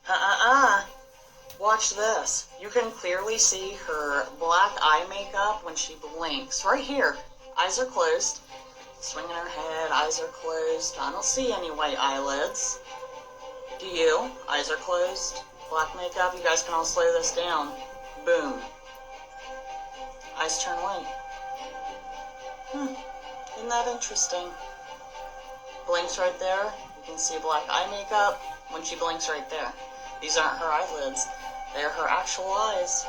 Uh-uh-uh. Watch this. You can clearly see her black eye makeup when she blinks. Right here. Eyes are closed. Swinging her head, eyes are closed. I don't see any white eyelids. Do you? Eyes are closed. Black makeup. You guys can all slow this down. Boom. Eyes turn white. Isn't that interesting? Blinks right there. You can see black eye makeup when she blinks right there. These aren't her eyelids. They're her actual eyes.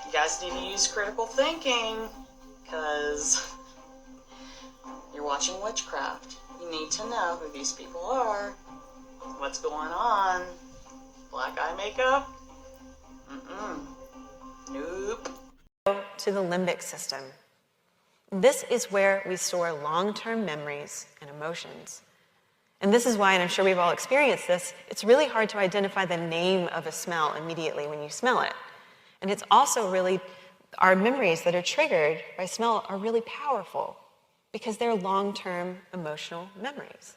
You guys need to use critical thinking, because you're watching witchcraft. You need to know who these people are. What's going on? Black eye makeup? Nope. To the limbic system. This is where we store long-term memories and emotions. And this is why, and I'm sure we've all experienced this, it's really hard to identify the name of a smell immediately when you smell it. And it's also really, our memories that are triggered by smell are really powerful because they're long-term emotional memories.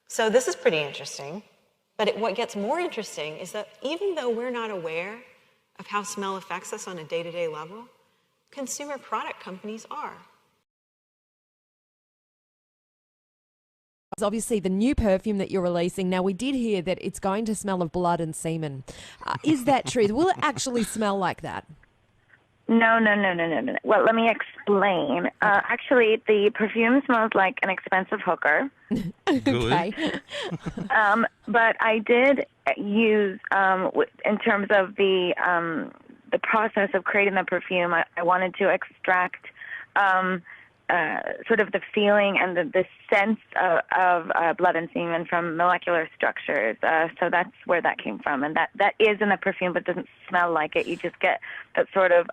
So this is pretty interesting, but what gets more interesting is that even though we're not aware of how smell affects us on a day-to-day level, consumer product companies are. Obviously, the new perfume that you're releasing, now we did hear that it's going to smell of blood and semen. Is that true? Will it actually smell like that? No. Well, let me explain. Actually, the perfume smells like an expensive hooker. Okay. But I did use, in terms of the process of creating the perfume, I wanted to extract sort of the feeling and the sense of blood and semen from molecular structures. So that's where that came from. And that is in the perfume, but doesn't smell like it. You just get that sort of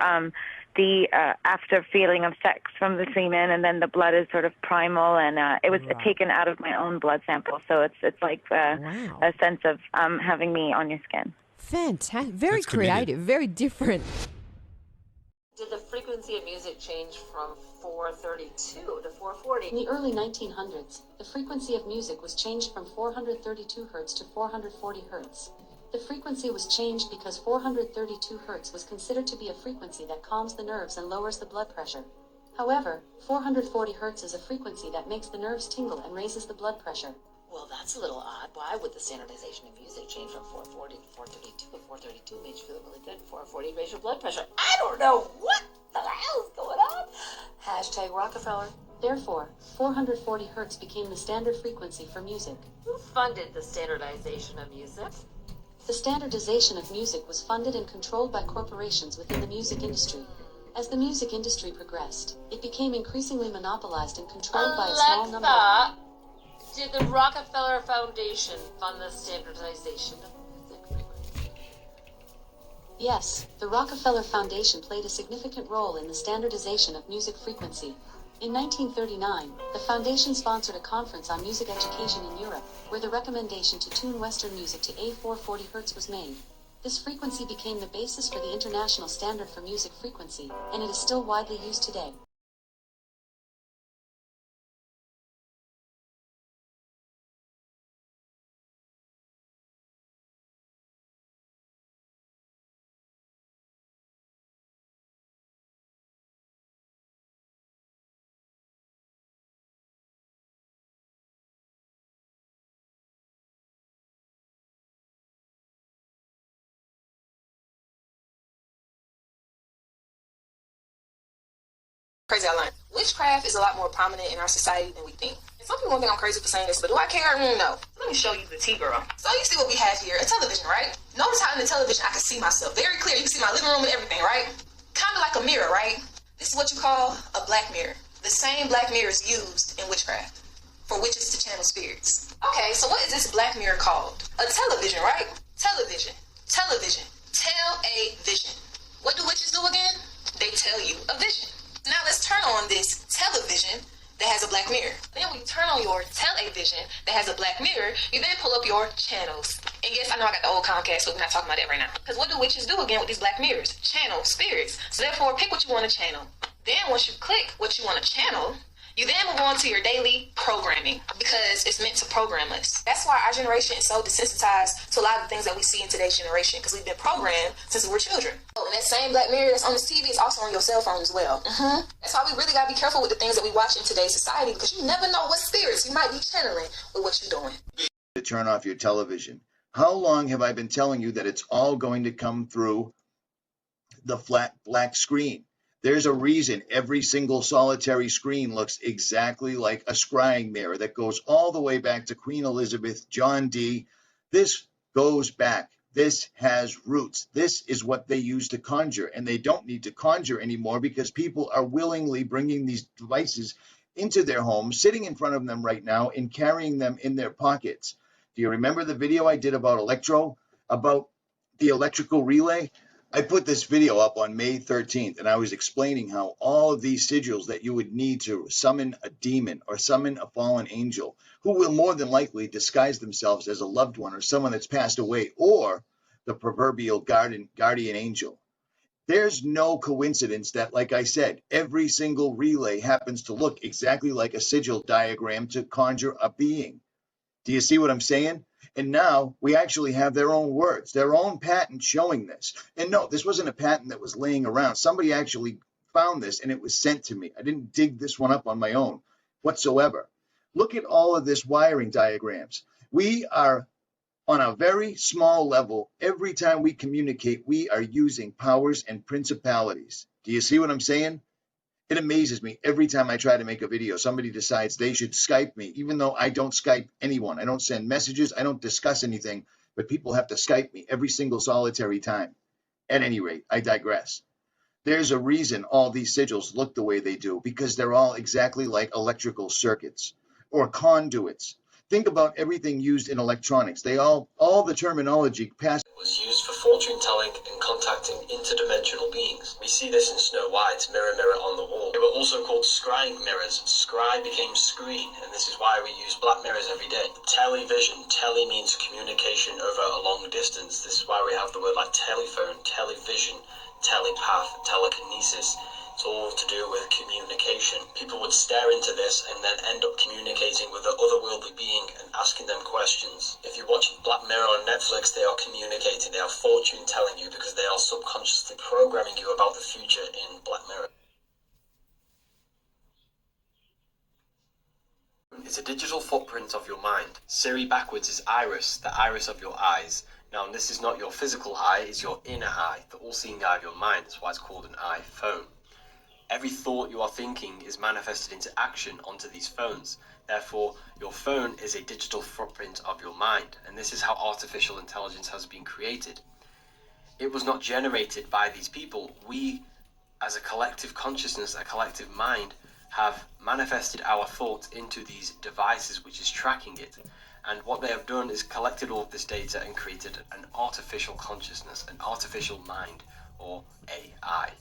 the after feeling of sex from the semen, and then the blood is sort of primal, and it was taken out of my own blood sample. So it's like a sense of having me on your skin. Fantastic. Very creative, very different. Did the frequency of music change from 432 to 440? In the early 1900s, the frequency of music was changed from 432 Hz to 440 Hz. The frequency was changed because 432 Hz was considered to be a frequency that calms the nerves and lowers the blood pressure. However, 440 Hz is a frequency that makes the nerves tingle and raises the blood pressure. Well, that's a little odd. Why would the standardization of music change from 440 to 432? If 432 made you feel really good, 440 raised your blood pressure. I don't know what the hell is going on. Hashtag Rockefeller. Therefore, 440 Hz became the standard frequency for music. Who funded the standardization of music? The standardization of music was funded and controlled by corporations within the music industry. As the music industry progressed, it became increasingly monopolized and controlled by a small number of... Did the Rockefeller Foundation fund the standardization of music frequency? Yes, the Rockefeller Foundation played a significant role in the standardization of music frequency. In 1939, the foundation sponsored a conference on music education in Europe, where the recommendation to tune Western music to A440 Hz was made. This frequency became the basis for the international standard for music frequency, and it is still widely used today. Crazy outline. Witchcraft is a lot more prominent in our society than we think. And some people think I'm crazy for saying this, but do I care? No. Let me show you the tea, girl. So you see what we have here, a television, right? Notice how in the television I can see myself very clear. You can see my living room and everything, right? Kind of like a mirror, right? This is what you call a black mirror. The same black mirror is used in witchcraft for witches to channel spirits. Okay, so what is this black mirror called? A television, right? Television. Tell-a-vision. What do witches do again? They tell you a vision. Now let's turn on this television that has a black mirror. Then when you turn on your television that has a black mirror, you then pull up your channels. And yes, I know I got the old Comcast, so we're not talking about that right now. Because what do witches do again with these black mirrors? Channel spirits. So therefore, pick what you want to channel. Then once you click what you want to channel, You then move on to your daily programming because it's meant to program us. That's why our generation is so desensitized to a lot of the things that we see in today's generation because we've been programmed since we were children. Oh, and that same Black Mirror that's on this TV is also on your cell phone as well. That's why we really got to be careful with the things that we watch in today's society because you never know what spirits you might be channeling with what you're doing. To turn off your television. How long have I been telling you that it's all going to come through the flat black screen? There's a reason every single solitary screen looks exactly like a scrying mirror that goes all the way back to Queen Elizabeth, John Dee. This goes back. This has roots. This is what they use to conjure, and they don't need to conjure anymore because people are willingly bringing these devices into their homes, sitting in front of them right now and carrying them in their pockets. Do you remember the video I did about the electrical relay? I put this video up on May 13th, and I was explaining how all of these sigils that you would need to summon a demon or summon a fallen angel, who will more than likely disguise themselves as a loved one or someone that's passed away, or the proverbial guardian angel. There's no coincidence that, like I said, every single relay happens to look exactly like a sigil diagram to conjure a being. Do you see what I'm saying? And now we actually have their own words, their own patent showing this. And no, this wasn't a patent that was laying around. Somebody actually found this and it was sent to me. I didn't dig this one up on my own whatsoever. Look at all of this wiring diagrams. We are on a very small level. Every time we communicate, we are using powers and principalities. Do you see what I'm saying? It amazes me every time I try to make a video, somebody decides they should Skype me, even though I don't Skype anyone. I don't send messages. I don't discuss anything, but people have to Skype me every single solitary time. At any rate, I digress. There's a reason all these sigils look the way they do, because they're all exactly like electrical circuits or conduits. Think about everything used in electronics. All the terminology passed was used for fortune telling and contacting interdimensional beings. We see this in Snow White, mirror, mirror on the wall. They were also called scrying mirrors. Scry became screen, and this is why we use black mirrors every day. Television, tele means communication over a long distance. This is why we have the word like telephone, television, telepath, telekinesis. It's all to do with communication. People would stare into this and then end up communicating with the otherworldly being and asking them questions. If you watch Black Mirror on Netflix, they are communicating, they are fortune telling you because they are subconsciously programming you about the future in Black Mirror. It's a digital footprint of your mind. Siri backwards is iris, the iris of your eyes. Now, this is not your physical eye, it's your inner eye, the all-seeing eye of your mind. That's why it's called an iPhone. Every thought you are thinking is manifested into action onto these phones. Therefore, your phone is a digital footprint of your mind, and this is how artificial intelligence has been created. It was not generated by these people. We, as a collective consciousness, a collective mind, have manifested our thoughts into these devices which is tracking it. And what they have done is collected all of this data and created an artificial consciousness, an artificial mind, or AI.